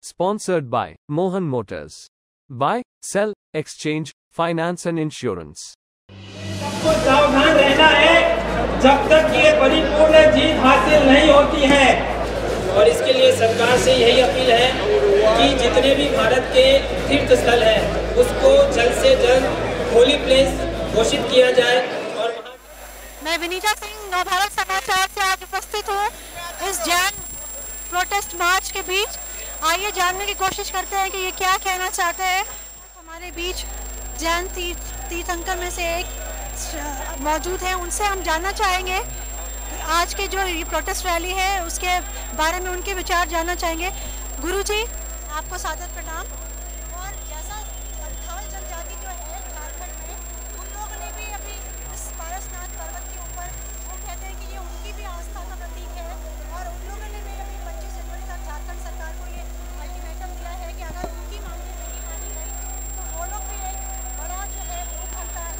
Sponsored by Mohan Motors. Buy, sell, exchange, finance and insurance. सबको सावधान रहना है जब तक ये परिपूर्ण जीत हासिल नहीं होती है। और इसके लिए सरकार से यही अपील है कि जितने भी भारत के तीर्थ स्थल हैं उसको जल्द से जल्द होली प्लेस घोषित किया जाए। और मैं विनीता सिंह नवभारत समाचार से आज उपस्थित हूँ इस जैन प्रोटेस्ट मार्च के बीच। आइए जानने की कोशिश करते हैं कि ये क्या कहना चाहते हैं। हमारे बीच जैन तीर्थंकर में से एक मौजूद है, उनसे हम जानना चाहेंगे आज के जो ये प्रोटेस्ट रैली है उसके बारे में उनके विचार जानना चाहेंगे। गुरुजी, आपको सादर प्रणाम। और जैसा संथाल जनजाति जो है झारखंड में, उन लोगों ने भी अभी इस पारसनाथ पर्वत के ऊपर वो कहते हैं कि ये उनकी भी आस्था का प्रतीक है। और उन लोगों ने भी अभी 25 जनवरी तक झारखंड सरकार को ये अल्टीमेटम दिया है कि अगर उनकी मांगें नहीं मानी गई तो वो लोग भी एक बड़ा जो है भूख हड़ताल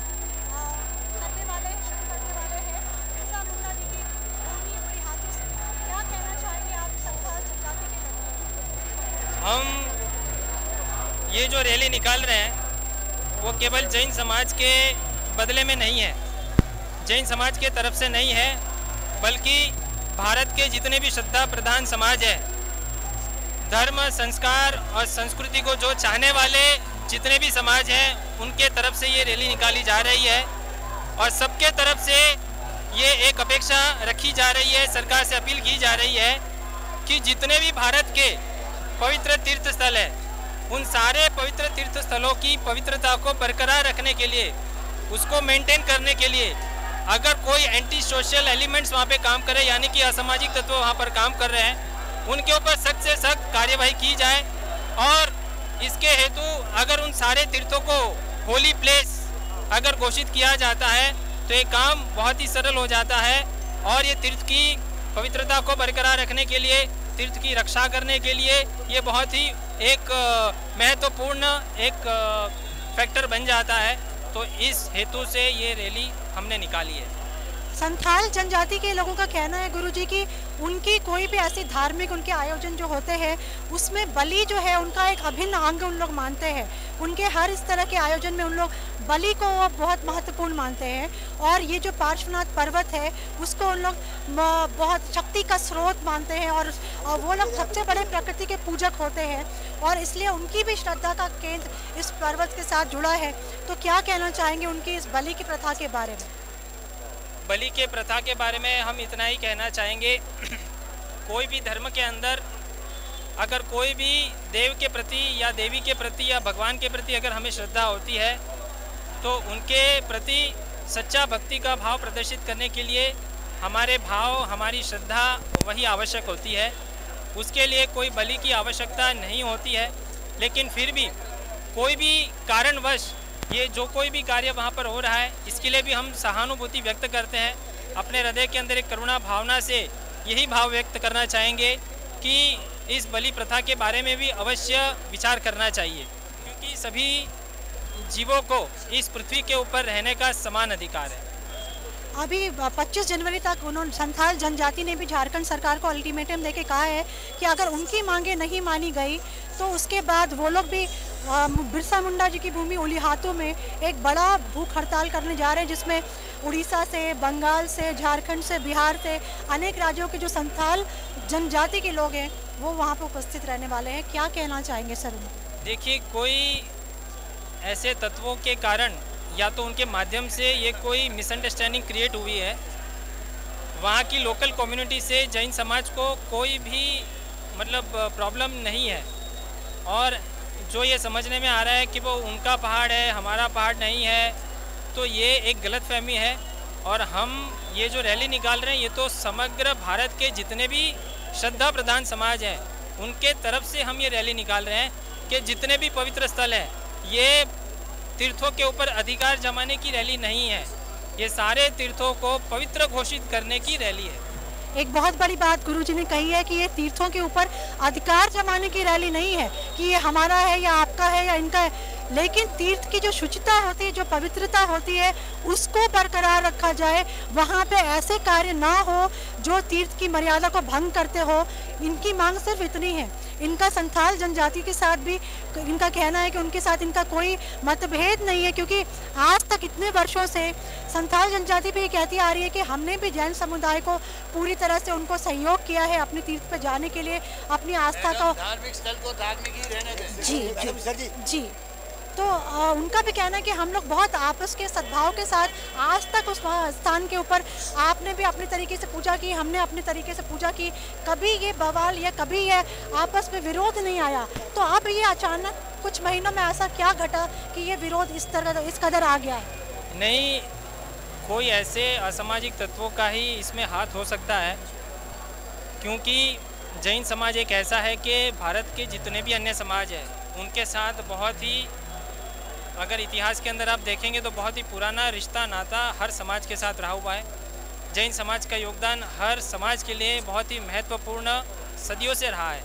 करने वाले हैं। बिरसा मुंडा जी की भूमि बड़ी हाथों से। क्या कहना चाहेंगे आप संथाल जनजाति के लोग? हम ये जो रैली निकाल रहे हैं वो केवल जैन समाज के बदले में नहीं है, जैन समाज के तरफ से नहीं है, बल्कि भारत के जितने भी श्रद्धा प्रधान समाज है, धर्म संस्कार और संस्कृति को जो चाहने वाले जितने भी समाज हैं उनके तरफ से ये रैली निकाली जा रही है। और सबके तरफ से ये एक अपेक्षा रखी जा रही है, सरकार से अपील की जा रही है कि जितने भी भारत के पवित्र तीर्थ स्थल है उन सारे पवित्र तीर्थ स्थलों की पवित्रता को बरकरार रखने के लिए, उसको मेंटेन करने के लिए अगर कोई एंटी सोशल एलिमेंट्स वहाँ पे काम करे, यानी कि असामाजिक तत्व वहाँ पर काम कर रहे हैं, उनके ऊपर सख्त से सख्त कार्यवाही की जाए। और इसके हेतु अगर उन सारे तीर्थों को होली प्लेस अगर घोषित किया जाता है तो ये काम बहुत ही सरल हो जाता है। और ये तीर्थ की पवित्रता को बरकरार रखने के लिए, तीर्थ की रक्षा करने के लिए ये बहुत ही एक महत्वपूर्ण एक फैक्टर बन जाता है। तो इस हेतु से ये रैली हमने निकाली है। संथाल जनजाति के लोगों का कहना है गुरुजी कि उनकी कोई भी ऐसी धार्मिक उनके आयोजन जो होते हैं उसमें बलि जो है उनका एक अभिन्न अंग उन लोग मानते हैं। उनके हर इस तरह के आयोजन में उन लोग बलि को बहुत महत्वपूर्ण मानते हैं। और ये जो पार्श्वनाथ पर्वत है उसको उन लोग बहुत शक्ति का स्रोत मानते हैं और वो लोग सबसे बड़े प्रकृति के पूजक होते हैं और इसलिए उनकी भी श्रद्धा का केंद्र इस पर्वत के साथ जुड़ा है। तो क्या कहना चाहेंगे उनकी इस बलि की प्रथा के बारे में? बलि के प्रथा के बारे में हम इतना ही कहना चाहेंगे, कोई भी धर्म के अंदर अगर कोई भी देव के प्रति या देवी के प्रति या भगवान के प्रति अगर हमें श्रद्धा होती है तो उनके प्रति सच्चा भक्ति का भाव प्रदर्शित करने के लिए हमारे भाव, हमारी श्रद्धा वही आवश्यक होती है। उसके लिए कोई बलि की आवश्यकता नहीं होती है। लेकिन फिर भी कोई भी कारणवश ये जो कोई भी कार्य वहाँ पर हो रहा है इसके लिए भी हम सहानुभूति व्यक्त करते हैं। अपने हृदय के अंदर एक करुणा भावना से यही भाव व्यक्त करना चाहेंगे कि इस बलि प्रथा के बारे में भी अवश्य विचार करना चाहिए, क्योंकि सभी जीवों को इस पृथ्वी के ऊपर रहने का समान अधिकार है। अभी 25 जनवरी तक उन्होंने संथाल जनजाति ने भी झारखंड सरकार को अल्टीमेटम देके कहा है कि अगर उनकी मांगे नहीं मानी गई तो उसके बाद वो लोग भी बिरसा मुंडा जी की भूमि उलिहातों में एक बड़ा भूख हड़ताल करने जा रहे हैं, जिसमें उड़ीसा से, बंगाल से, झारखंड से, बिहार से अनेक राज्यों के जो संथाल जनजाति के लोग हैं वो वहाँ पर उपस्थित रहने वाले हैं। क्या कहना चाहेंगे सर? देखिए, कोई ऐसे तत्वों के कारण या तो उनके माध्यम से ये कोई मिसअंडरस्टैंडिंग क्रिएट हुई है, वहाँ की लोकल कम्युनिटी से जैन समाज को कोई भी मतलब प्रॉब्लम नहीं है। और जो ये समझने में आ रहा है कि वो उनका पहाड़ है, हमारा पहाड़ नहीं है, तो ये एक गलतफहमी है। और हम ये जो रैली निकाल रहे हैं ये तो समग्र भारत के जितने भी श्रद्धा प्रधान समाज हैं उनके तरफ से हम ये रैली निकाल रहे हैं कि जितने भी पवित्र स्थल हैं ये तीर्थों के ऊपर अधिकार जमाने की रैली नहीं है, ये सारे तीर्थों को पवित्र घोषित करने की रैली है। एक बहुत बड़ी बात गुरुजी ने कही है कि ये तीर्थों के ऊपर अधिकार जमाने की रैली नहीं है कि ये हमारा है या आपका है या इनका है, लेकिन तीर्थ की जो शुचिता होती है, जो पवित्रता होती है, उसको बरकरार रखा जाए। वहाँ पे ऐसे कार्य ना हो जो तीर्थ की मर्यादा को भंग करते हो। इनकी मांग सिर्फ इतनी है इनका संथाल जनजाति के साथ भी इनका कहना है कि उनके साथ इनका कोई मतभेद नहीं है, क्योंकि आज तक इतने वर्षों से संथाल जनजाति भी ये कहती आ रही है कि हमने भी जैन समुदाय को पूरी तरह से उनको सहयोग किया है अपने तीर्थ पर जाने के लिए, अपनी आस्था को धार्मिक स्थल को धार्मिक ही रहने दें। जी तो उनका भी कहना है कि हम लोग बहुत आपस के सद्भाव के साथ आज तक उस स्थान के ऊपर आपने भी अपने तरीके से पूजा की, हमने अपने तरीके से पूजा की, कभी ये बवाल या कभी ये आपस में विरोध नहीं आया। तो अब ये अचानक कुछ महीनों में ऐसा क्या घटा कि ये विरोध इस कदर आ गया है? नहीं, कोई ऐसे असामाजिक तत्वों का ही इसमें हाथ हो सकता है, क्योंकि जैन समाज एक ऐसा है कि भारत के जितने भी अन्य समाज हैं उनके साथ बहुत ही, अगर इतिहास के अंदर आप देखेंगे तो बहुत ही पुराना रिश्ता नाता हर समाज के साथ रहा हुआ है। जैन समाज का योगदान हर समाज के लिए बहुत ही महत्वपूर्ण सदियों से रहा है।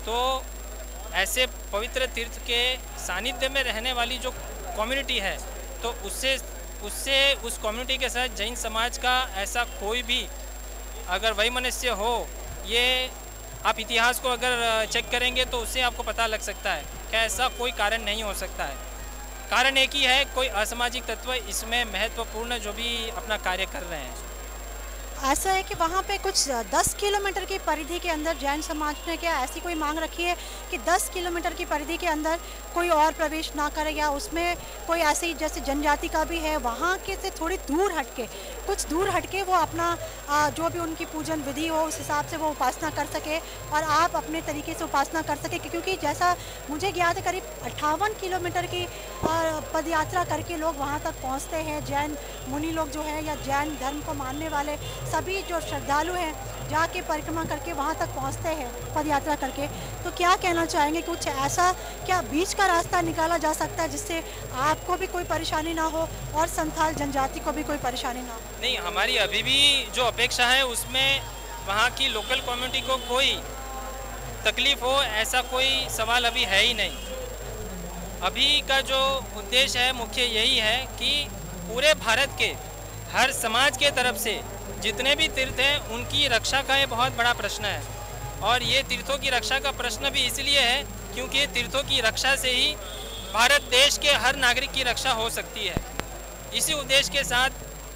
तो ऐसे पवित्र तीर्थ के सानिध्य में रहने वाली जो कम्युनिटी है, तो उससे उस कम्युनिटी के साथ जैन समाज का ऐसा कोई भी अगर वैमनस्य हो, ये आप इतिहास को अगर चेक करेंगे तो उससे आपको पता लग सकता है कि ऐसा कोई कारण नहीं हो सकता है। कारण एक ही है, कोई असामाजिक तत्व इसमें महत्वपूर्ण जो भी अपना कार्य कर रहे हैं। ऐसा है कि वहाँ पे कुछ 10 किलोमीटर की परिधि के अंदर जैन समाज ने क्या ऐसी कोई मांग रखी है कि 10 किलोमीटर की परिधि के अंदर कोई और प्रवेश ना करे, या उसमें कोई ऐसी जैसे जनजाति का भी है वहाँ के से थोड़ी दूर हटके, कुछ दूर हटके वो अपना जो भी उनकी पूजन विधि हो उस हिसाब से वो उपासना कर सके और आप अपने तरीके से उपासना कर सके, क्योंकि जैसा मुझे ज्ञात है करीब 58 किलोमीटर की पद यात्रा करके लोग वहाँ तक पहुँचते हैं। जैन मुनि लोग जो है या जैन धर्म को मानने वाले सभी जो श्रद्धालु हैं जाके परिक्रमा करके वहाँ तक पहुँचते हैं पद यात्रा करके। तो क्या कहना चाहेंगे, कुछ ऐसा क्या बीच का रास्ता निकाला जा सकता है जिससे आपको भी कोई परेशानी ना हो और संथाल जनजाति को भी कोई परेशानी ना हो? नहीं, हमारी अभी भी जो अपेक्षा है उसमें वहाँ की लोकल कम्युनिटी को कोई तकलीफ हो ऐसा कोई सवाल अभी है ही नहीं। अभी का जो उद्देश्य है मुख्य यही है कि पूरे भारत के हर समाज के तरफ से जितने भी तीर्थ हैं उनकी रक्षा का ये बहुत बड़ा प्रश्न है। और ये तीर्थों की रक्षा का प्रश्न भी इसलिए है क्योंकि तीर्थों की रक्षा से ही भारत देश के हर नागरिक की रक्षा हो सकती है। इसी उद्देश्य के साथ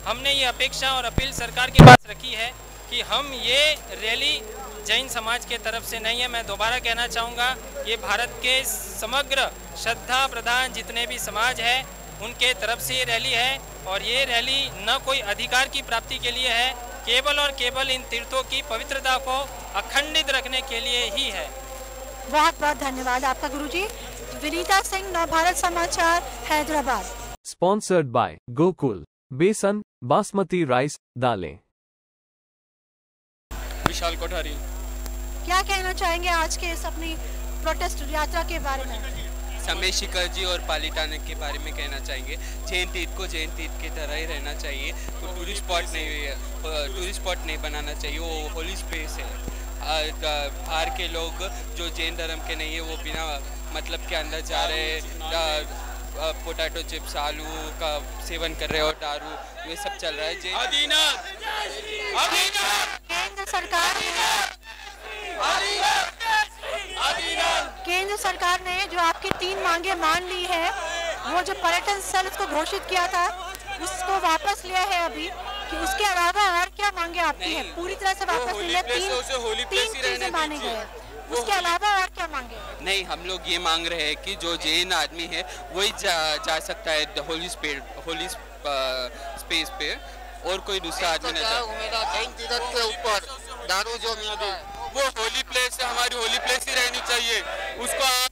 हमने ये अपेक्षा और अपील सरकार के पास रखी है कि हम ये रैली जैन समाज के तरफ से नहीं है, मैं दोबारा कहना चाहूँगा, ये भारत के समग्र श्रद्धा प्रधान जितने भी समाज है उनके तरफ से ये रैली है। और ये रैली न कोई अधिकार की प्राप्ति के लिए है, केवल और केवल इन तीर्थों की पवित्रता को अखंडित रखने के लिए ही है। बहुत बहुत धन्यवाद आपका गुरुजी। विनीता सिंह, नवभारत समाचार, हैदराबाद। स्पॉन्सर्ड बाय गोकुल बेसन बासमती राइस दालें। विशाल कोठारी, क्या कहना चाहेंगे आज के इस अपनी प्रोटेस्ट यात्रा के बारे में? समय शिखर जी और पालिताना के बारे में कहना चाहेंगे। जैन तीर्थ को जैन तीर्थ की तरह ही रहना चाहिए, तो टूरिस्ट स्पॉट नहीं बनाना चाहिए, वो होली स्पेस है। बाहर के लोग जो जैन धर्म के नहीं है वो बिना मतलब के अंदर जा रहे हैं, पोटैटो चिप्स आलू का सेवन कर रहे हैं और दारू ये सब चल रहा है। केंद्र सरकार ने जो आपकी 3 मांगे मान ली है, वो जो पर्यटन स्थल उसको घोषित किया था उसको वापस लिया है अभी, कि उसके अलावा और क्या मांगे आपकी है? पूरी तरह से वापस लिया, 3 चीजें माने गए, उसके अलावा और क्या मांगे? नहीं, हम लोग ये मांग रहे हैं कि जो जैन आदमी है वही जा सकता है होली स्पेस पे, और कोई दूसरा आदमी नहीं। जैन तीर्थ के ऊपर दारू जो मिल रहा है वो होली प्लेस है, हमारी होली प्लेस ही रहनी चाहिए। उसको आप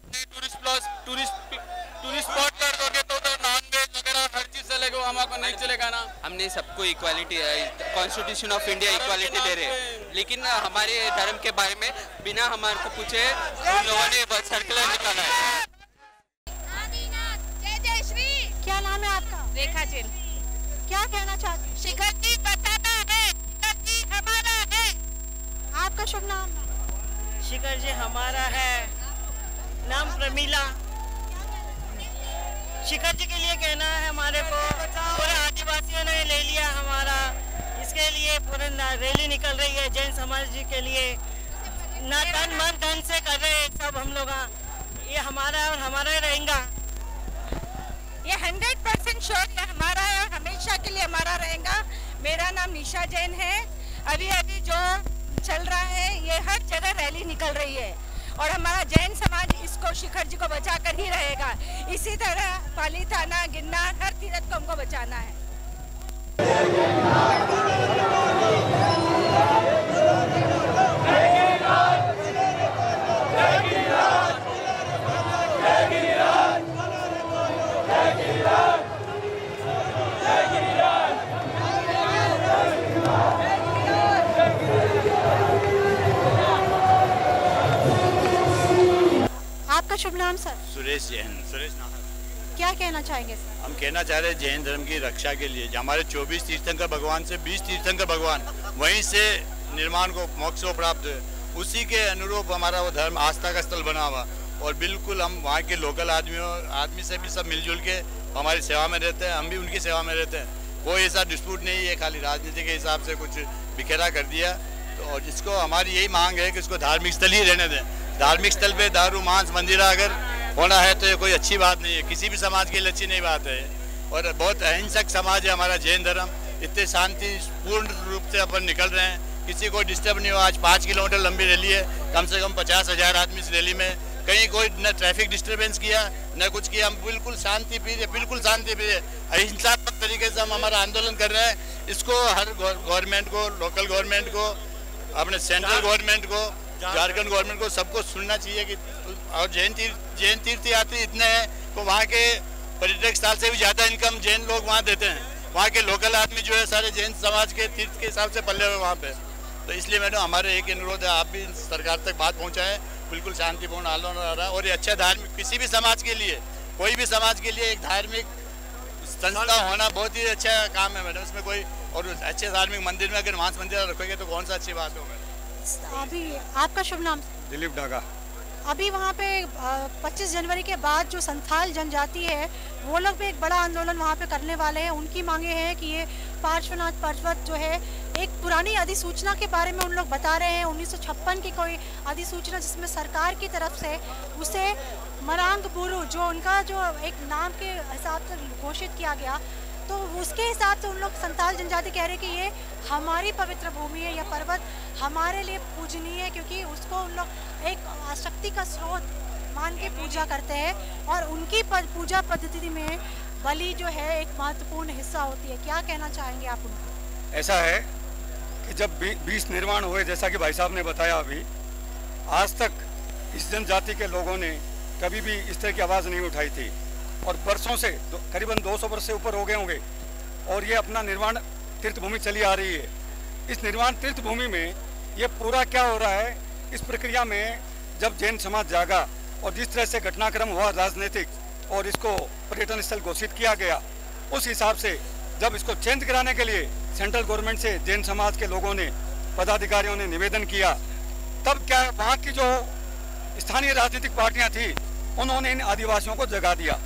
टूरिस्ट स्पॉट कर दोगे तो नॉन वेज वगैरह हर चीज चलेगा, हमारे नहीं चलेगा ना। हमने सबको equality, constitution of India equality दे रहे हैं, लेकिन हमारे धर्म के बारे में बिना हमारे को पूछे उन लोगों ने बस सर्कुलर निकाला है। क्या नाम है आपका? रेखा जी। क्या कहना चाहते हैं? शिखर जी बताना है, शिखर जी हमारा है। आपका शुभ नाम? शिखर जी हमारा है, नाम प्रमीला। शिखर जी के लिए कहना है हमारे को, पूरे आदिवासियों ने ले लिया हमारा, इसके लिए पूरे रैली निकल रही है जैन समाज जी के लिए। ना तन मन धन से कर रहे हैं सब हम लोग। ये हमारा है और हमारा ही रहेगा। ये 100% श्योर ये हमारा है और हमेशा के लिए हमारा रहेगा। मेरा नाम निशा जैन है। अभी अभी जो चल रहा है ये हर जगह रैली निकल रही है और हमारा जैन समाज इसको शिखर जी को बचा कर ही रहेगा। इसी तरह पाली थाना गिरनार हर तीर्थ को हमको बचाना है। आपका शुभ नाम सर? सुरेश जैन। सुरेश नाम। क्या कहना चाहेंगे सर? हम कहना चाह रहे हैं जैन धर्म की रक्षा के लिए हमारे 24 तीर्थंकर भगवान से 20 तीर्थंकर भगवान वहीं से निर्माण को मोक्ष को प्राप्त है, उसी के अनुरूप हमारा वो धर्म आस्था का स्थल बना हुआ और बिल्कुल हम वहाँ के लोकल आदमी से भी सब मिलजुल के हमारी सेवा में रहते हैं, हम भी उनकी सेवा में रहते हैं। कोई ऐसा डिस्प्यूट नहीं है, खाली राजनीति के हिसाब से कुछ बिखेरा कर दिया। तो और जिसको हमारी यही मांग है कि इसको धार्मिक स्थल ही रहने दें। धार्मिक स्थल पे दारू मांस मंदिरा अगर होना है तो ये कोई अच्छी बात नहीं है, किसी भी समाज के लिए अच्छी नहीं बात है। और बहुत अहिंसक समाज है हमारा जैन धर्म। इतने शांतिपूर्ण रूप से अपन निकल रहे हैं, किसी को डिस्टर्ब नहीं हुआ। आज 5 किलोमीटर लंबी रैली है, कम से कम 50,000 आदमी इस रैली में। कहीं कोई न ट्रैफिक डिस्टर्बेंस किया न कुछ किया, हम बिल्कुल शांति प्रिय, बिल्कुल शांति प्रिय अहिंसात्मक तरीके से हम हमारा आंदोलन कर रहे हैं। इसको हर गवर्नमेंट को, लोकल गवर्नमेंट को, अपने सेंट्रल गवर्नमेंट को, झारखंड गवर्नमेंट को सबको सुनना चाहिए कि और जैन तीर्थयात्री इतने हैं तो वहाँ के पर्यटक स्थल से भी ज़्यादा इनकम जैन लोग वहाँ देते हैं। वहाँ के लोकल आदमी जो है सारे जैन समाज के तीर्थ के हिसाब से पल्ले हुए वहाँ पे। तो इसलिए मैडम हमारे एक अनुरोध है, आप भी सरकार तक बात पहुँचाएं। बिल्कुल शांतिपूर्ण आंदोलन हो रहा है और ये अच्छा धार्मिक, किसी भी समाज के लिए, कोई भी समाज के लिए एक धार्मिक संस्था होना बहुत ही अच्छा काम है मैडम। इसमें कोई और अच्छे धार्मिक मंदिर में अगर मांस मंदिर रखोगे तो कौन सा अच्छी बात होगा। अभी आपका शुभ नाम? दिलीप ढाका। अभी वहाँ पे 25 जनवरी के बाद जो संथाल जनजाति है वो लोग भी एक बड़ा आंदोलन वहाँ पे करने वाले हैं। उनकी मांगे हैं कि ये पार्श्वनाथ पर्वत जो है, एक पुरानी अधिसूचना के बारे में उन लोग बता रहे हैं, 1956 की कोई अधिसूचना जिसमें सरकार की तरफ से उसे मरांग बुरु जो उनका जो एक नाम के हिसाब से घोषित किया गया, तो उसके हिसाब से उन लोग संथाल जनजाति कह रहे हैं कि ये हमारी पवित्र भूमि है, यह पर्वत हमारे लिए पूजनीय है, क्योंकि उसको उन लोग एक शक्ति का स्रोत मान के पूजा करते हैं और उनकी पूजा पद्धति में बलि जो है एक महत्वपूर्ण हिस्सा होती है। क्या कहना चाहेंगे आप उनको? ऐसा है कि जब 20 निर्माण हुए, जैसा कि भाई साहब ने बताया अभी, आज तक इस जनजाति के लोगों ने कभी भी इस तरह की आवाज़ नहीं उठाई थी और वर्षों से करीबन 200 वर्ष से ऊपर हो गए होंगे और ये अपना निर्माण तीर्थ भूमि चली आ रही है। इस निर्माण तीर्थ भूमि में ये पूरा क्या हो रहा है, इस प्रक्रिया में जब जैन समाज जागा और जिस तरह से घटनाक्रम हुआ राजनीतिक और इसको पर्यटन स्थल घोषित किया गया, उस हिसाब से जब इसको चेंज कराने के लिए सेंट्रल गवर्नमेंट से जैन समाज के लोगों ने, पदाधिकारियों ने निवेदन किया, तब क्या वहाँ की जो स्थानीय राजनीतिक पार्टियाँ थी उन्होंने इन आदिवासियों को जगा दिया।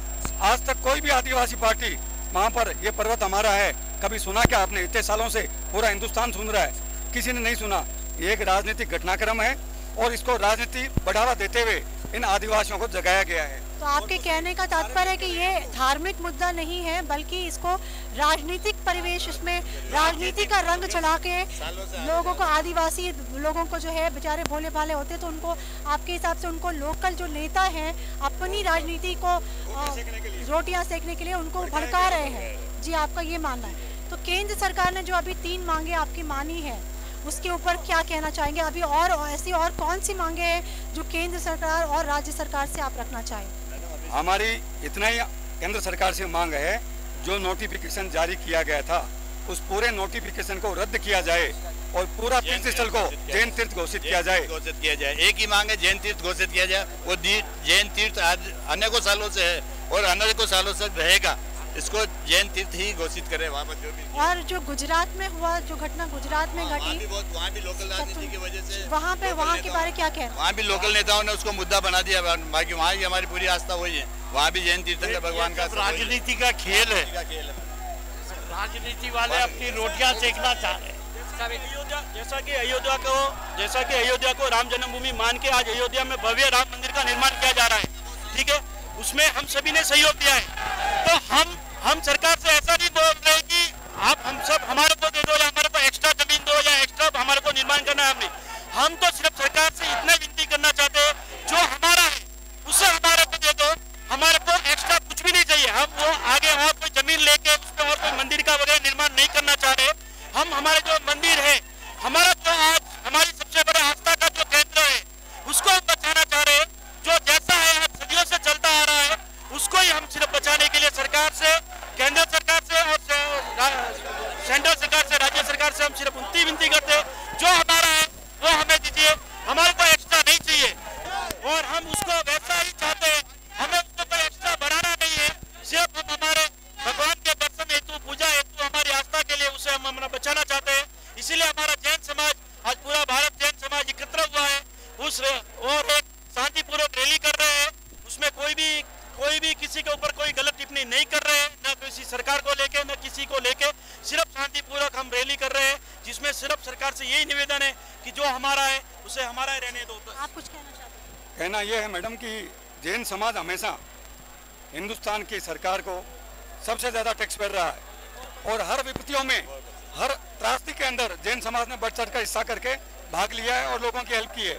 आज तक कोई भी आदिवासी पार्टी वहाँ पर ये पर्वत हमारा है कभी सुना क्या आपने? इतने सालों से पूरा हिंदुस्तान सुन रहा है, किसी ने नहीं सुना। ये एक राजनीतिक घटनाक्रम है और इसको राजनीति बढ़ावा देते हुए इन आदिवासियों को जगाया गया है। तो आपके कहने का तात्पर्य है कि ये धार्मिक मुद्दा नहीं है बल्कि इसको राजनीतिक परिवेश, इसमें राजनीति का रंग चढ़ा के लोगों को, आदिवासी लोगों को जो है बेचारे भोले भाले होते तो उनको, आपके हिसाब से उनको लोकल जो नेता हैं अपनी राजनीति को रोटियां सेकने के लिए उनको भड़का रहे हैं। जी, आपका ये मानना है। तो केंद्र सरकार ने जो अभी 3 मांगे आपकी मानी है उसके ऊपर क्या कहना चाहेंगे? अभी और ऐसी और कौन सी मांगे हैं जो केंद्र सरकार और राज्य सरकार से आप रखना चाहें? हमारी इतना ही केंद्र सरकार से मांग है, जो नोटिफिकेशन जारी किया गया था उस पूरे नोटिफिकेशन को रद्द किया जाए और पूरा तीर्थ स्थल को जैन तीर्थ घोषित किया जाए। एक ही मांग है, जैन तीर्थ घोषित किया जाए। वो जैन तीर्थ अनेकों सालों से है और अनेकों सालों से रहेगा, इसको जैन तीर्थ ही घोषित करे वहाँ पर जो भी। और जो गुजरात में हुआ, जो घटना गुजरात में घटी, वहाँ भी लोकल राजनीति की वजह से वहाँ के बारे क्या कहना? वहाँ भी लोकल नेताओं ने उसको मुद्दा बना दिया, बाकी वहाँ की हमारी पूरी आस्था वही है। वहाँ भी जैन तीर्थंकर भगवान का राजनीति का खेल है। राजनीति वाले अपनी रोटियां सेकना चाह रहे हैं। जैसा कि अयोध्या को राम जन्मभूमि मान के आज अयोध्या में भव्य राम मंदिर का निर्माण किया जा रहा है, ठीक है, उसमें हम सभी ने सहयोग दिया है। तो हम सरकार से ऐसा नहीं बोल रहे कि आप हम सब हमारे को दे दो या हमारे को एक्स्ट्रा जमीन दो या एक्स्ट्रा हमारे को निर्माण करना है, हम तो सिर्फ सरकार से इतना विनती करना चाहते हैं, जो हमारा है उसे हमारे को दे दो, हमारे को एक्स्ट्रा कुछ भी नहीं चाहिए। हम वो आगे और कोई जमीन लेके उसमें और कोई मंदिर का वगैरह निर्माण नहीं करना चाह रहे। हम हमारे जो मंदिर है, हमारा जो आज हमारी सबसे बड़ा आस्था का जो केंद्र है, उसको हम बचाना चाह रहे हैं। जो जैसा है आज सदियों से चलता आ रहा है, उसको ही हम सिर्फ बचाने के लिए सरकार से, केंद्र सरकार से और सेंट्रल सरकार से, राज्य सरकार से हम सिर्फ उनकी विनती करते हैं, जो हमारा है वो हमें दीजिए, हमारे को एक्स्ट्रा नहीं चाहिए और हम उसको वैसा ही चाहते हैं, हमें उसको कोई एक्स्ट्रा बढ़ाना नहीं है। सिर्फ हम हमारे भगवान के दर्शन हेतु, पूजा हेतु, हमारी आस्था के लिए उसे हम बचाना चाहते हैं। इसीलिए हमारा जैन समाज, आज पूरा भारत जैन समाज एकत्र हुआ है और एक शांतिपूर्वक रैली कर रहे हैं। उसमें कोई भी किसी के ऊपर कोई गलत टिप्पणी नहीं कर रहे हैं, न किसी सरकार को लेके न किसी को लेके, सिर्फ शांतिपूर्वक हम रैली कर रहे हैं, जिसमें सिर्फ सरकार से यही निवेदन है कि जो हमारा है उसे हमारा ही रहने दो। आप कुछ कहना चाहते हैं? कहना यह है मैडम कि जैन समाज हमेशा हिंदुस्तान की सरकार को सबसे ज़्यादा टैक्स भर रहा है और हर विपत्तियों में, हर त्रासदी के अंदर जैन समाज ने बढ़ चढ़ कर हिस्सा करके भाग लिया है और लोगों की हेल्प की है।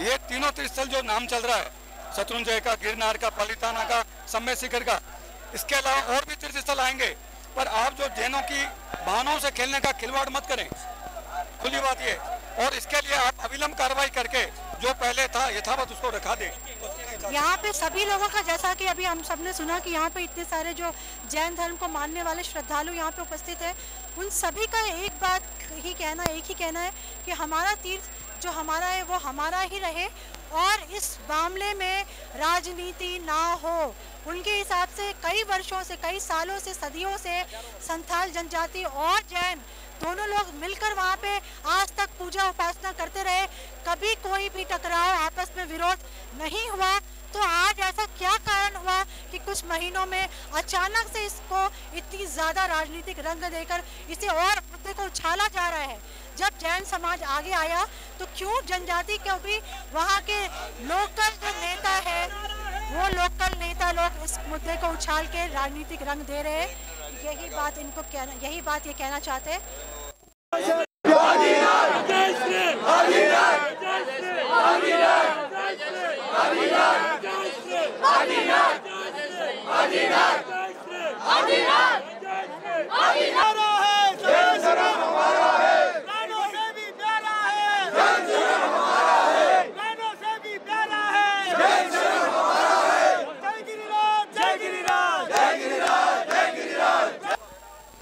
ये तीनों तीर्थस्थल जो नाम चल रहा है, शत्रुंजय का, गिरनार का, पालिताना का, सम्य शिखर का, इसके अलावा और भी तीर्थस्थल आएंगे, पर आप जो जैनों की भावनाओं से खेलने का खिलवाड़ मत करें, खुली बात ये। और इसके लिए आप अविलंब कार्रवाई करके जो पहले था यथावत उसको रखा दें। यहाँ पे सभी लोगों का, जैसा कि अभी हम सब ने सुना कि यहाँ पे इतने सारे जो जैन धर्म को मानने वाले श्रद्धालु यहाँ पे उपस्थित है, उन सभी का एक ही कहना है कि हमारा तीर्थ जो हमारा है वो हमारा ही रहे और इस मामले में राजनीति ना हो। उनके हिसाब से कई वर्षों से, कई सालों से, सदियों से संथाल जनजाति और जैन दोनों लोग मिलकर वहाँ पे आज तक पूजा उपासना करते रहे, कभी कोई भी टकराव, आपस में विरोध नहीं हुआ। तो आज ऐसा क्या कारण हुआ कि कुछ महीनों में अचानक से इसको इतनी ज़्यादा राजनीतिक रंग देकर इसे और मुद्दे को उछाला जा रहा है? जब जैन समाज आगे आया तो क्यों जनजाति को भी वहाँ के लोकल जो नेता है, वो लोकल नेता लोग इस मुद्दे को उछाल के राजनीतिक रंग दे रहे हैं? यही बात ये कहना चाहते हैं।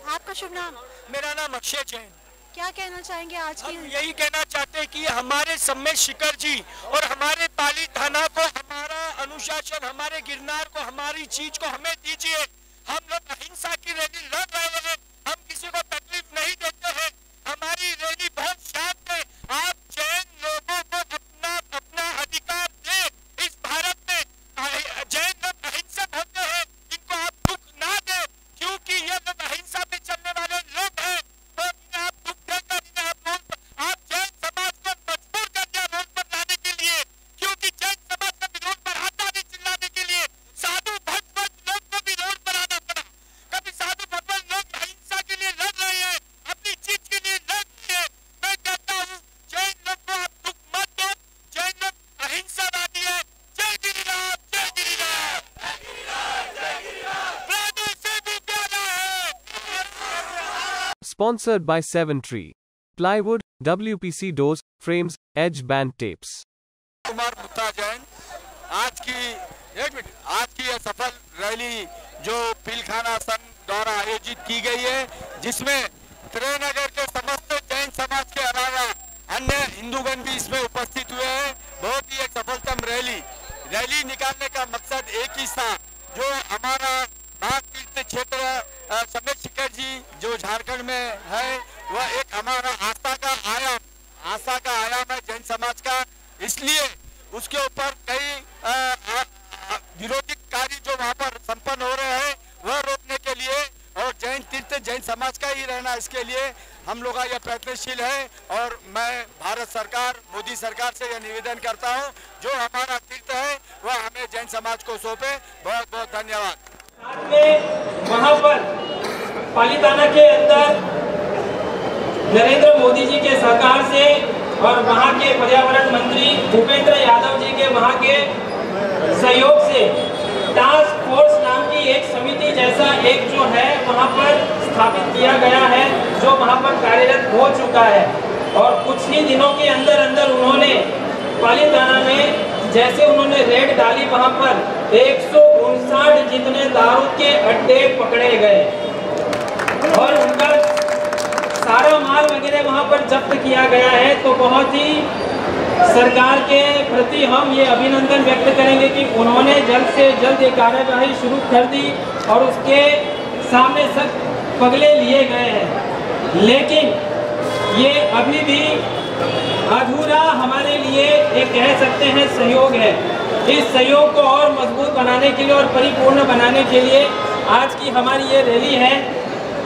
आपका शुभ नाम? मेरा नाम अक्षय जैन। क्या कहना चाहेंगे आज की? हम यही कहना चाहते हैं कि हमारे सम्य शिखर जी और हमारे पाली थाना को हमारा अनुशासन, हमारे गिरनार को, हमारी चीज को हमें दीजिए। हम लोग अहिंसा की रैली लड़ रहे हैं, हम किसी को तकलीफ नहीं देते हैं, हमारी रैली बहुत शांत है। आप जैन लोगों को अपना अधिकार दे। इस भारत में जैन लोग अहिंसक होते हैं, इनको आप दुख ना दे, क्योंकि ये लोग अहिंसा पे चलने वाले लोग हैं। तो आप दुख देकर आप जैन समाज को मजबूर कर दिया रोड पर लाने के लिए, क्योंकि जैन समाज का विरोध पर आता नहीं चिल्लाने के लिए साधु भगवान लोग को भी रोड पर आना पड़ा। कभी साधु भगवान लोग अहिंसा के लिए लड़ रहे हैं, अपनी चीज के लिए लड़ रहे हैं। मैं कहता हूँ जैन लोग को आप दुख मत दो, जैन लोग अहिंसावादी है। जय गिरिराज, जय गिरिराज, प्राणों से भी प्यारा है। Sponsored by Seven Tree Plywood, WPC doors, frames, edge band tapes. Kumar मुत्ता जैन। आज की यह सफल रैली जो पीलखाना संघ द्वारा आयोजित की गई है, जिसमें त्रिनगर के समस्त जैन समाज के अलावा अन्य हिंदूगण भी इसमें उपस्थित हुए हैं। बहुत ही एक सफलतम रैली निकालने का मकसद एक ही था, जो हमारा बाघ तीर्थ क्षेत्र सम्य शिखर जी जो झारखंड में है, वह एक हमारा आस्था का आयाम है जैन समाज का। इसलिए उसके ऊपर कई विरोधी कार्य जो वहाँ पर संपन्न हो रहे हैं, वह रोकने के लिए और जैन तीर्थ जैन समाज का ही रहना, इसके लिए हम लोग का यह प्रयत्नशील है और मैं भारत सरकार, मोदी सरकार से यह निवेदन करता हूं, जो हमारा तीर्थ है वह हमें जैन समाज को सौंपे। बहुत बहुत धन्यवाद। साथ में वहाँ पर पालीताना के अंदर नरेंद्र मोदी जी के सहकार से और वहाँ के पर्यावरण मंत्री भूपेंद्र यादव जी के वहाँ के सहयोग से टास्क फोर्स नाम की एक समिति जैसा एक जो है वहाँ पर स्थापित किया गया है, जो वहाँ पर कार्यरत हो चुका है। और कुछ ही दिनों के अंदर अंदर उन्होंने पालीताना में जैसे उन्होंने रेड डाली, वहाँ पर 159 जितने दारू के अड्डे पकड़े गए और उनका सारा माल वगैरह वहाँ पर जब्त किया गया है। तो बहुत ही सरकार के प्रति हम ये अभिनंदन व्यक्त करेंगे कि उन्होंने जल्द से जल्द ये कार्यवाही शुरू कर दी और उसके सामने सख्त पगले लिए गए हैं। लेकिन ये अभी भी अधूरा हमारे लिए एक कह सकते हैं सहयोग है। इस सहयोग को और मजबूत बनाने के लिए और परिपूर्ण बनाने के लिए आज की हमारी ये रैली है।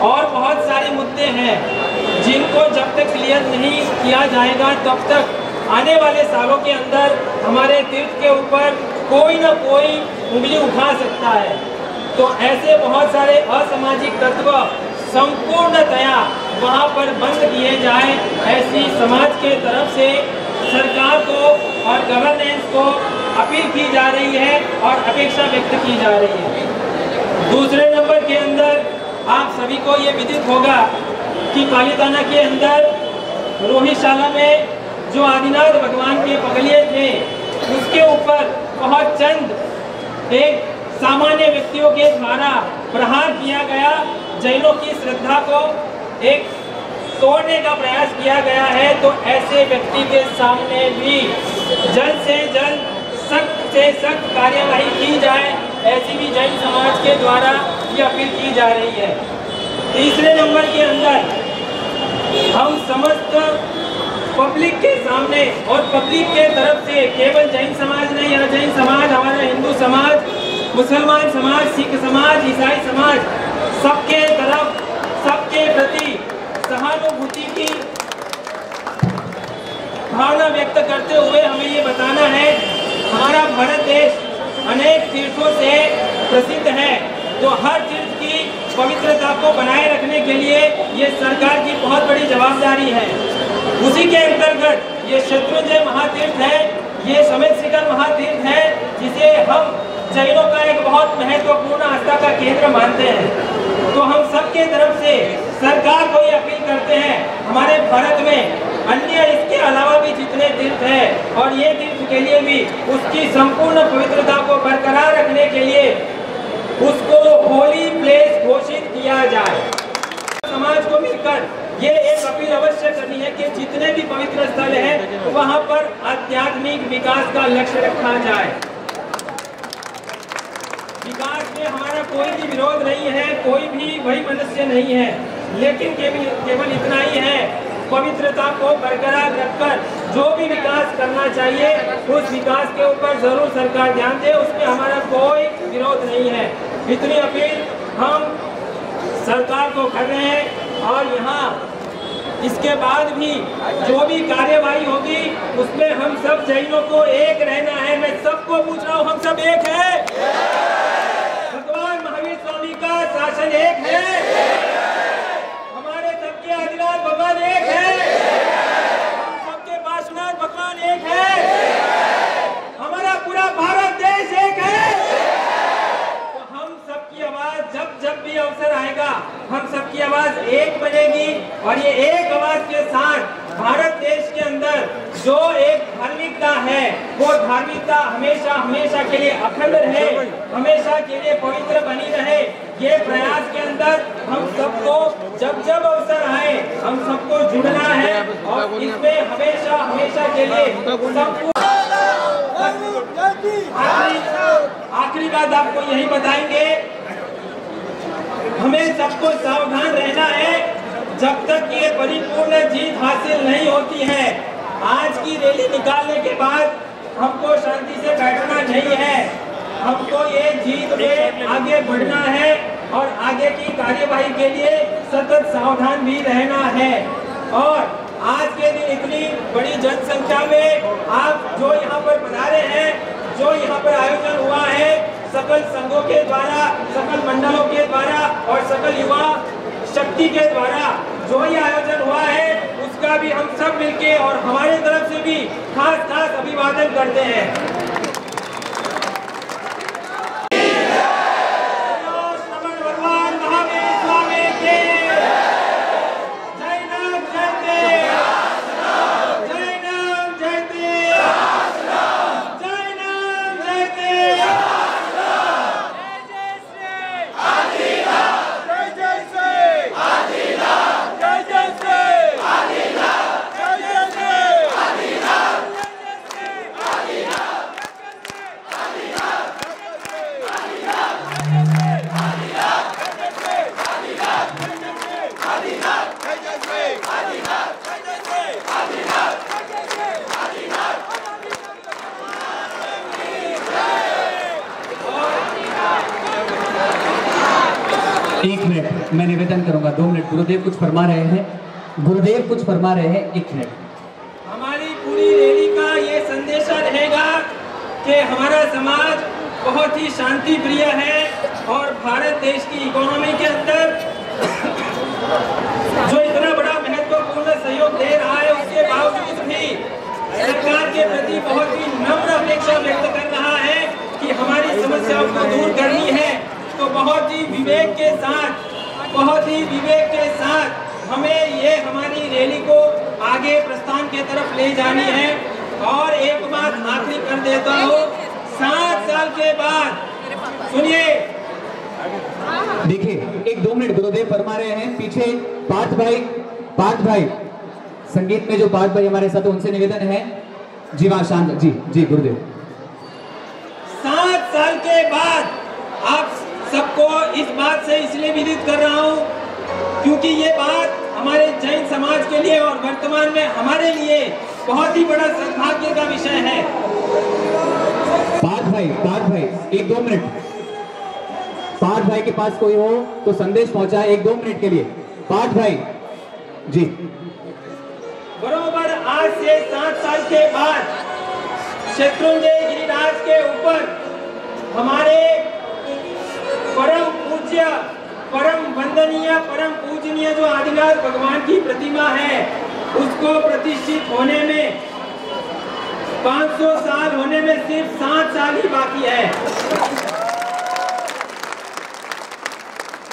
और बहुत सारे मुद्दे हैं जिनको जब तक क्लियर नहीं किया जाएगा तब तक आने वाले सालों के अंदर हमारे तीर्थ के ऊपर कोई न कोई उंगली उठा सकता है। तो ऐसे बहुत सारे असामाजिक तत्व संपूर्णतया वहाँ पर बंद किए जाए, ऐसी समाज के तरफ से सरकार को और गवर्नेंस को अपील की जा रही है और अपेक्षा व्यक्त की जा रही है। दूसरे नंबर के अंदर आप सभी को ये विदित होगा कि पालीताना के अंदर रोहिशाला में जो आदिनाथ भगवान के पगलिए थे उसके ऊपर बहुत चंद एक सामान्य व्यक्तियों के द्वारा प्रहार किया गया, जैनों की श्रद्धा को एक तोड़ने का प्रयास किया गया है। तो ऐसे व्यक्ति के सामने भी जल्द से जल्द सख्त से सख्त कार्यवाही की जाए, ऐसी भी जैन समाज के द्वारा ये अपील की जा रही है। तीसरे नंबर के अंदर हम समस्त पब्लिक के सामने और पब्लिक के तरफ से केवल जैन समाज नहीं, यह जैन समाज, हमारा हिंदू समाज, मुसलमान समाज, सिख समाज, ईसाई समाज, सबके तरफ सबके प्रति सहानुभूति की भावना व्यक्त करते हुए हमें ये बताना है, हमारा भारत देश अनेक तीर्थों से प्रसिद्ध है। तो हर तीर्थ की पवित्रता को बनाए रखने के लिए ये सरकार की बहुत बड़ी जवाबदारी है। उसी के अंतर्गत ये शत्रुंजय महातीर्थ है, ये समेत शिखर महातीर्थ है, जिसे हम जैनों का एक बहुत महत्वपूर्ण आस्था का केंद्र मानते हैं। तो हम सबके तरफ से सरकार को ये अपील करते हैं, हमारे भारत में अन्य इसके अलावा भी जितने तीर्थ हैं और ये तीर्थ के लिए भी उसकी संपूर्ण पवित्रता को बरकरार रखने के लिए उसको होली प्लेस घोषित किया जाए। समाज को मिलकर ये एक अपील अवश्य करनी है कि जितने भी पवित्र स्थल हैं वहाँ पर आध्यात्मिक विकास का लक्ष्य रखा जाए। विकास में हमारा कोई भी विरोध नहीं है, कोई भी वही मनुष्य नहीं है, लेकिन केवल इतना ही है, पवित्रता को बरकरार रखकर जो भी विकास करना चाहिए उस विकास के ऊपर जरूर सरकार ध्यान दे, उसमें हमारा कोई विरोध नहीं है। इतनी अपील हम सरकार को कर रहे हैं। और यहाँ इसके बाद भी जो भी कार्यवाही होगी उसमें हम सब जैनों को एक रहना है। मैं सबको पूछ रहा हूँ, हम सब एक है? भगवान महावीर स्वामी का शासन एक है? हमारे सबके आदिनाथ भगवान एक है? हम सबके पार्श्वनाथ भगवान एक है? हमारा पूरा भारत देश एक है? तो हम सबकी आवाज जब भी अवसर आएगा हम सबकी आवाज एक बनेगी और ये एक आवाज के साथ भारत देश के अंदर जो एक धार्मिकता है वो धार्मिकता हमेशा हमेशा के लिए अखंड रहे, हमेशा के लिए पवित्र बनी रहे। ये प्रयास के अंदर हम सबको जब अवसर आए हम सबको जुड़ना है और इसमें हमेशा हमेशा के लिए सबको आखिरी बात आपको यही बताएंगे, हमें सबको सावधान रहना है जब तक ये परिपूर्ण जीत हासिल नहीं होती है। आज की रैली निकालने के बाद हमको शांति से बैठना नहीं है, हमको ये जीत में आगे बढ़ना है। और आगे की कार्यवाही के लिए सतत सावधान भी रहना है। और आज के दिन इतनी बड़ी जनसंख्या में आप जो यहाँ पर पधारे हैं, जो यहाँ पर आयोजन हुआ है सकल संघों के द्वारा, सकल मंडलों के द्वारा और सकल युवा शक्ति के द्वारा जो ये आयोजन हुआ है, उसका भी हम सब मिलके और हमारे तरफ से भी खास अभिवादन करते हैं। एक मिनट मैं निवेदन करूंगा, 2 मिनट। गुरुदेव कुछ फरमा रहे हैं, गुरुदेव कुछ फरमा रहे हैं, 1 मिनट। हमारी पूरी रैली का ये संदेशा रहेगा कि हमारा समाज बहुत ही शांति प्रिय है और भारत देश की इकोनॉमी के अंदर जो इतना बड़ा महत्वपूर्ण सहयोग दे रहा है, उसके बावजूद भी सरकार के प्रति बहुत ही नम्र अपेक्षा व्यक्त कर रहा है कि हमारी समस्याओं को दूर करनी है। तो बहुत ही विवेक के साथ हमें ये हमारी रैली को आगे प्रस्थान के तरफ ले जानी है। और एक बात आखिरी कर देता हूँ, 7 साल के बाद सुनिए, देखिए 1-2 मिनट गुरुदेव फरमा रहे हैं। पीछे पार्थ भाई संगीत में जो पार्थ भाई हमारे साथ, उनसे निवेदन है। जी वहां शांत जी गुरुदेव। 7 साल के बाद आप सबको इस बात से इसलिए विदित कर रहा हूँ क्योंकि ये बात हमारे जैन समाज के लिए और वर्तमान में हमारे लिए बहुत ही बड़ा सौभाग्य का विषय है। पार्थ भाई 1-2 मिनट। पार्थ भाई के पास कोई हो तो संदेश पहुंचाए 1-2 मिनट के लिए। पार्थ भाई जी। बरोबर आज से 7 साल के बाद शत्रुंजय गिरिराज के ऊपर हमारे परम पूज्य, परम वंदनीय, परम पूजनीय जो आदिनाथ भगवान की प्रतिमा है, उसको प्रतिष्ठित होने में 500 साल होने में सिर्फ 7 साल ही बाकी है।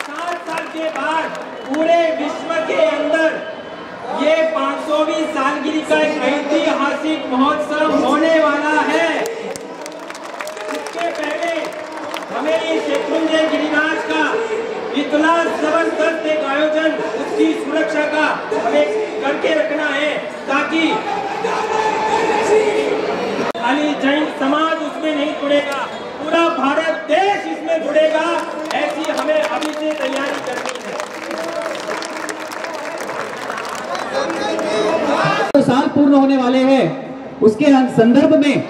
7 साल के बाद पूरे विश्व के अंदर ये 500वीं सालगिरह का एक ऐतिहासिक महोत्सव होने वाला है। इसके पहले हमें इस शत्रुंजय गिरिराज का इतना जबरदस्त एक आयोजन, उसकी सुरक्षा का हमें करके रखना है ताकि खाली जैन समाज उसमें नहीं जुड़ेगा, पूरा भारत देश इसमें जुड़ेगा। ऐसी हमें अभी से तैयारी करनी है। तो साल पूर्ण होने वाले हैं, उसके संदर्भ में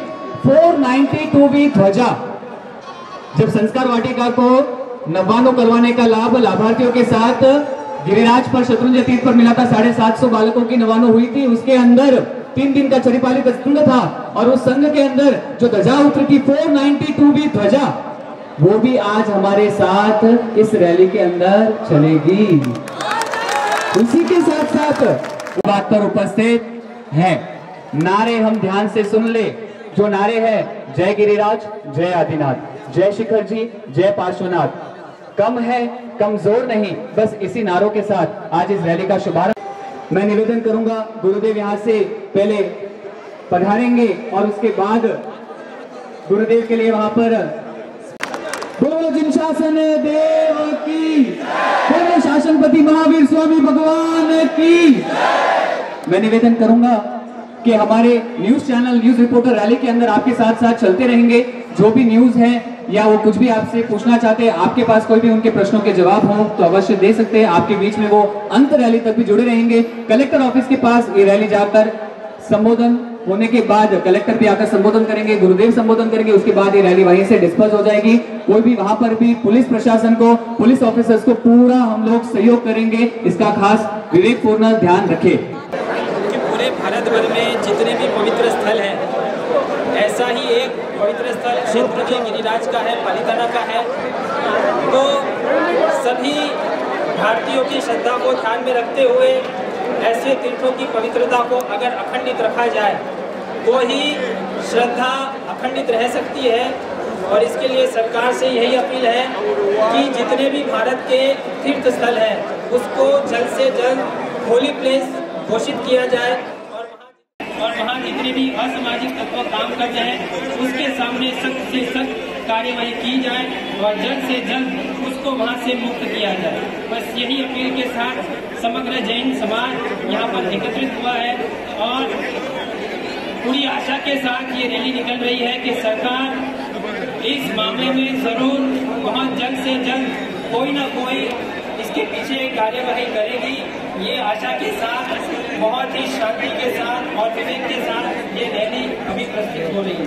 492वीं ध्वजा, जब संस्कार वाटिका को नवानो करवाने का लाभ लाभार्थियों के साथ गिरिराज पर शत्रुंजय तीर्थ पर मिला था, 750 बालकों की नवानो हुई थी। उसके अंदर 3 दिन का परिपालित संघ था और उस संघ के अंदर जो ध्वजा उतरी थी 492वीं ध्वजा, वो भी आज हमारे साथ इस रैली के अंदर चलेगी। उसी के साथ साथ बात पर उपस्थित है, नारे हम ध्यान से सुन ले। जो नारे हैं, जय गिरिराज, जय आदिनाथ, जय शिखर जी, जय पार्श्वनाथ। कम है, कमजोर नहीं, बस इसी नारों के साथ आज इस रैली का शुभारंभ। मैं निवेदन करूंगा, गुरुदेव यहाँ से पहले पधारेंगे और उसके बाद गुरुदेव के लिए वहां पर बोलो जिन शासन देव की, बोलो शासनपति महावीर स्वामी भगवान की। मैं निवेदन करूंगा कि हमारे news channel, news reporter rally के अंदर आपके साथ साथ चलते रहेंगे। जो भी न्यूज है या वो कुछ भी आपसे पूछना चाहते हैं, आपके पास कोई भी उनके प्रश्नों के जवाब हो तो अवश्य दे सकते हैं। आपके बीच में वो अंत रैली तक भी जुड़े रहेंगे। कलेक्टर ऑफिस के पास ये रैली जाकर संबोधन होने के बाद कलेक्टर भी आकर संबोधन करेंगे, गुरुदेव संबोधन करेंगे, उसके बाद ये रैली वहीं से डिस्पर्स हो जाएगी। कोई भी वहां पर भी पुलिस प्रशासन को, पुलिस ऑफिसर्स को पूरा हम लोग सहयोग करेंगे, इसका खास विवेकपूर्ण ध्यान रखें। कि पूरे भारत भर में जितने भी पवित्र स्थल हैं, ऐसा ही एक पवित्र स्थल क्षेत्र जो गिरिराज का है, पालीताना का है। तो सभी भारतीयों की श्रद्धा को ध्यान में रखते हुए ऐसे तीर्थों की पवित्रता को अगर अखंडित रखा जाए तो ही श्रद्धा अखंडित रह सकती है। और इसके लिए सरकार से यही अपील है कि जितने भी भारत के तीर्थ स्थल हैं उसको जल्द से जल्द होली प्लेस घोषित किया जाए और वहाँ जितने भी असामाजिक तत्व काम कर रहे हैं उसके सामने सख्त से सख्त कार्यवाही की जाए और जल्द से जल्द उसको वहाँ से मुक्त किया जाए। बस यही अपील के साथ समग्र जैन समाज यहाँ पर एकत्रित हुआ है और पूरी आशा के साथ ये रैली निकल रही है कि सरकार इस मामले में जरूर बहुत जल्द से जल्द कोई न कोई इसके पीछे कार्यवाही करेगी। ये आशा के साथ बहुत ही शांति के साथ और विवेक के साथ ये रैली अभी प्रस्तुत हो रही है।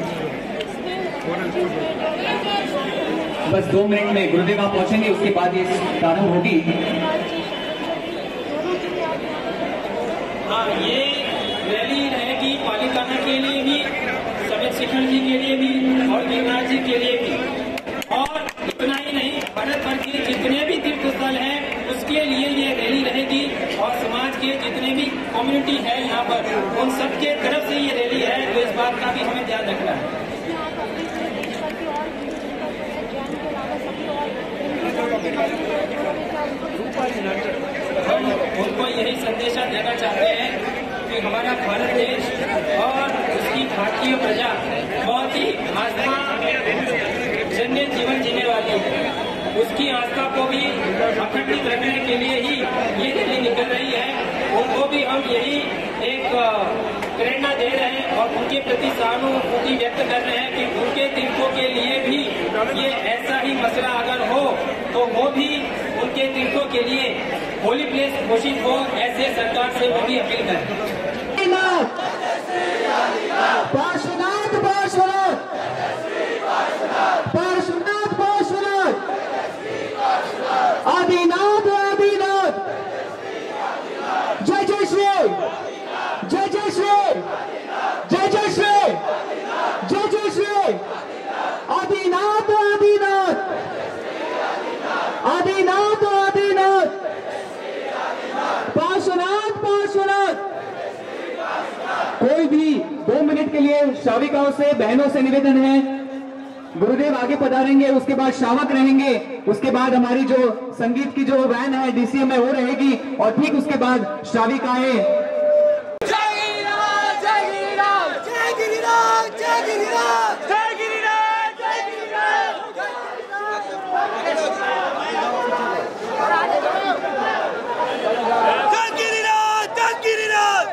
बस 2 मिनट में गुरुदेव आप पहुंचेंगे, उसके बाद ये प्रारंभ होगी। हाँ, ये रैली रहेगी पालीताना के लिए भी, समेत शिखर जी के लिए भी और गिरिराज जी के लिए भी। और इतना ही नहीं, भारत भर के जितने भी तीर्थ स्थल हैं उसके लिए ये रैली रहेगी और समाज के जितने भी कम्युनिटी है यहाँ पर उन सबके तरफ से ये रैली है। तो इस बात का भी हमें ध्यान रखना है। हम उनको यही संदेशा देना चाहते हैं कि हमारा भारत देश और उसकी भारतीय प्रजा बहुत ही आस्था जन्य जीवन जीने वाली है। उसकी आस्था को भी अखंडित रखने के लिए ही ये रैली निकल रही है। उनको भी हम यही एक प्रेरणा दे रहे हैं और उनके प्रति सहानुभूति व्यक्त कर रहे हैं कि उनके तीर्थों के लिए भी ये ऐसा ही मसला अगर हो तो वो भी उनके तीर्थों के लिए होली प्लेस घोषित हो, ऐसे सरकार से वो भी अपील करें। पार्श्वनाथ पार्श्वनाथ पार्श्वनाथ पार्श्वनाथ आदिनाथ आदिनाथ जय जय श्री जय जय श्री जय जय श्री जय जय श्री आदिनाथ आदिनाथ आदिनाथ आदिनाथ पार्श्वनाथ पार्श्वनाथ। कोई भी 2 मिनट के लिए श्राविकाओं से, बहनों से निवेदन है, गुरुदेव आगे पधारेंगे, उसके बाद श्रावक रहेंगे, उसके बाद हमारी जो संगीत की जो वैन है डीसीएम है वो रहेगी और ठीक उसके बाद श्राविकाएं। जय गिरिराज जय गिरिराज जय गिरिराज जय गिरिराज जय गिरिराज जय गिरिराज जय गिरिराज जय गिरिराज।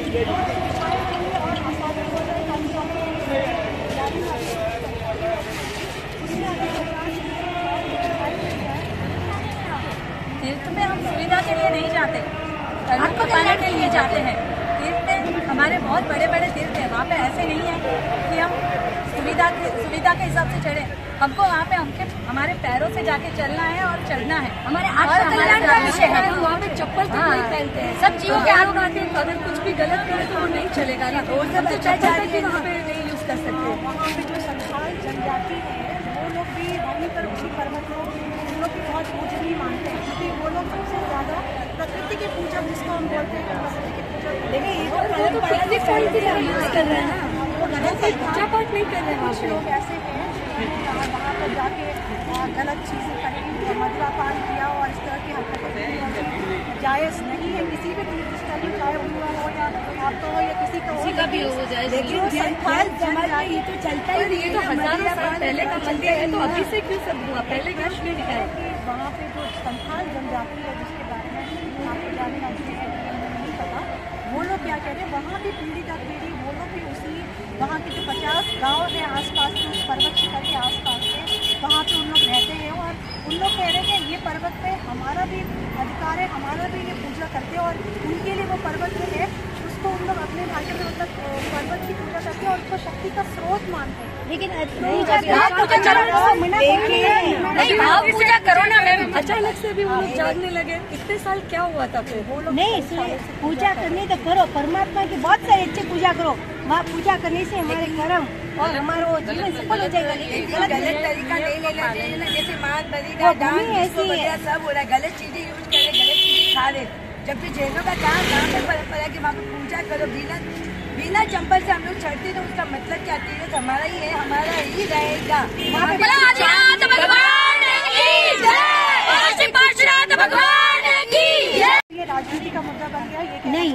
तीर्थ में हम सुविधा के लिए नहीं जाते, धर्म को पाने के लिए जाते हैं। तीर्थ में हमारे बहुत बड़े बड़े तीर्थ हैं, वहाँ पे ऐसे नहीं है कि हम सुविधा के हिसाब से चढ़े। हमको वहाँ पे हमारे पैरों से जाके चलना है और चढ़ना है। हमारे आत्मकल्याण का विषय है। वहाँ पे चप्पल तो नहीं पहनते हैं, सब जीवों के हाथ आते हैं। अगर कुछ भी गलत करे तो वो नहीं चलेगा ना, और सब चप्पल वहाँ पे नहीं यूज कर सकते। वहाँ पे जो संथाल जनजाति है वो लोग भी वहीं पर उसी पर्वत को उन लोग भी बहुत पूजनीय मानते हैं, क्योंकि वो लोग सबसे ज्यादा प्रकृति के पूजक जिसको हम बोलते हैं प्रकृति के पूजक। लेकिन यूज कर रहे हैं ना, पूजा पाठ नहीं कर रहे हैं। कुछ लोग ऐसे हैं वहाँ पर जाके गलत चीज़ें करी, मदिरापान किया और इस तरह की हरकतें जायज़ नहीं है किसी भी तीर्थ स्थल में, चाहे उनका हो या आप तो या किसी का भी हो जाए। लेकिन संथाल जनजाति ये तो चलता ही, ये तो हज़ारों साल पहले का मंदिर है, तो अभी से क्यों सब हुआ? पहले क्यों नहीं दिखाया? वहाँ पे जो संथाल जनजाति है जिसके बारे में आपको जाने नहीं पता, वो लोग क्या कह रहे हैं, वहाँ भी पीढ़ी दर पीढ़ी वो लोग भी उसी वहाँ के जो 50 गांव है आसपास के उस पर्वत शिखर के आसपास के, वहाँ पे उन लोग रहते हैं और उन लोग कह रहे हैं कि ये पर्वत पे हमारा भी अधिकार है, हमारा भी ये पूजा करते हैं और उनके लिए वो पर्वत जो है उसको उन लोग अपने भाषा में मतलब पर्वत की पूजा करते हैं और उसको शक्ति का स्रोत मानते हैं। लेकिन भाव पूजा करो ना मैम, अचानक से भी वो लोग जागने लगे। इतने साल क्या हुआ था फिर? वो लोग नहीं, पूजा करनी तो करो, परमात्मा की बहुत सारी अच्छी पूजा करो। वहाँ पूजा करने से हमारे कर्म और हमारा वो जीवन सफल हो जाएगा। लेकिन गलत तरीका नहीं लेना चाहिए ना, जैसे मार बलिदान सब हो रहा है, गलत चीजें यूज करे, गलत चीजें खा रहे। जबकि जैनों का काम है परंपरा की वहाँ पे पूजा करो, बिना चंपल से हम लोग चढ़ते तो उसका मतलब क्या? तीर्थ हमारा ही है, हमारा ही रहेगा। ये राजनीति का मुद्दा बन गया। ये नहीं,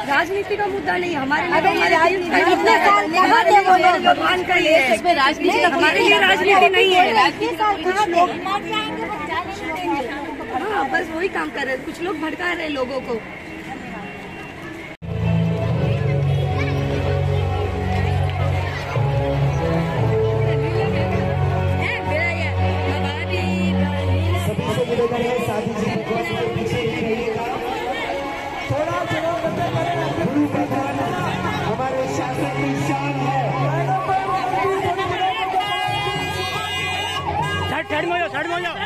राजनीति का मुद्दा नहीं, हमारे लिए भगवान का ये है, इसमें राजनीति हमारे लिए राजनीति नहीं है। हाँ, बस वही काम कर रहे हैं, कुछ लोग भड़का रहे हैं लोगों को। हमारे शासन की शान है। साइड में जाओ।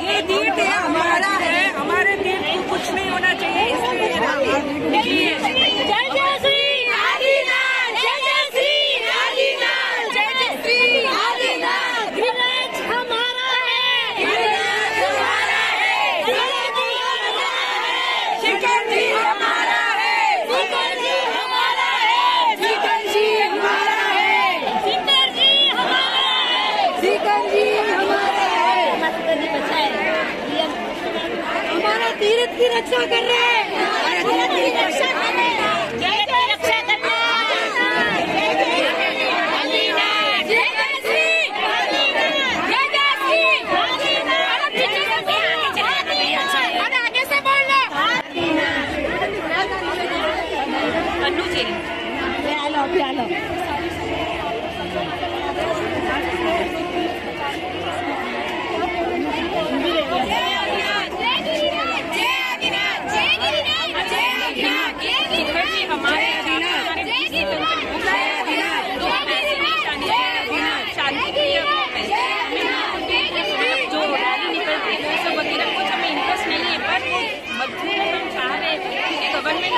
ये तीर्थ है, हमारा है, हमारे तीर्थ को कुछ नहीं होना चाहिए, इसलिए जय जय श्री आदिनाथ, जय जय श्री आदिनाथ, जय जय श्री आदिनाथ। गिरिराज हमारा है, गिरिराज हमारा है, शिखर जी हमारा है, शिखर जी हमारा है, शिखर जी हमारा है, शिखर जी हमारा है, शिखर जी हमारा है। हमारा तीर्थ की रक्षा कर रहे हैं, हमारा तीर्थ की रक्षा कर रहे हैं, जय जय रक्षा करना, जय जय आदिनाथ, जय जय श्री आदिनाथ, जय जय श्री आदिनाथ। और आगे से बोल लो कन्नू जी, प्यालो गवर्नमेंट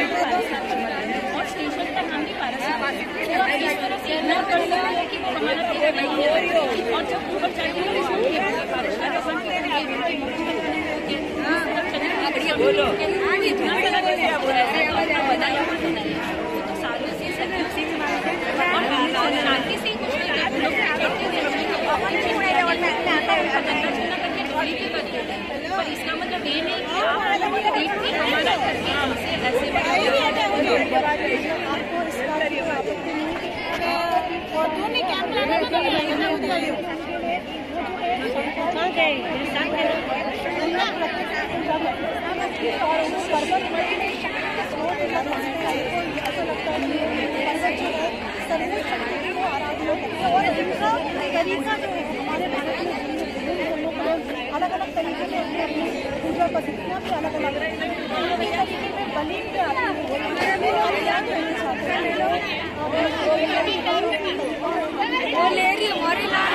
और स्टेशन का नाम भी पारस कि वो हमारा तेरा नहीं है और जब ऊपर चढ़ेंगे तो सालों से सदियों से और शांति से कुछ पर इसका मतलब ये नहीं कि आप हमारा करके हमसे ऐसे अलग अलग तरीके से पूजा पद्धतियाँ भी अलग अलग तरीके में बलि भी आती है।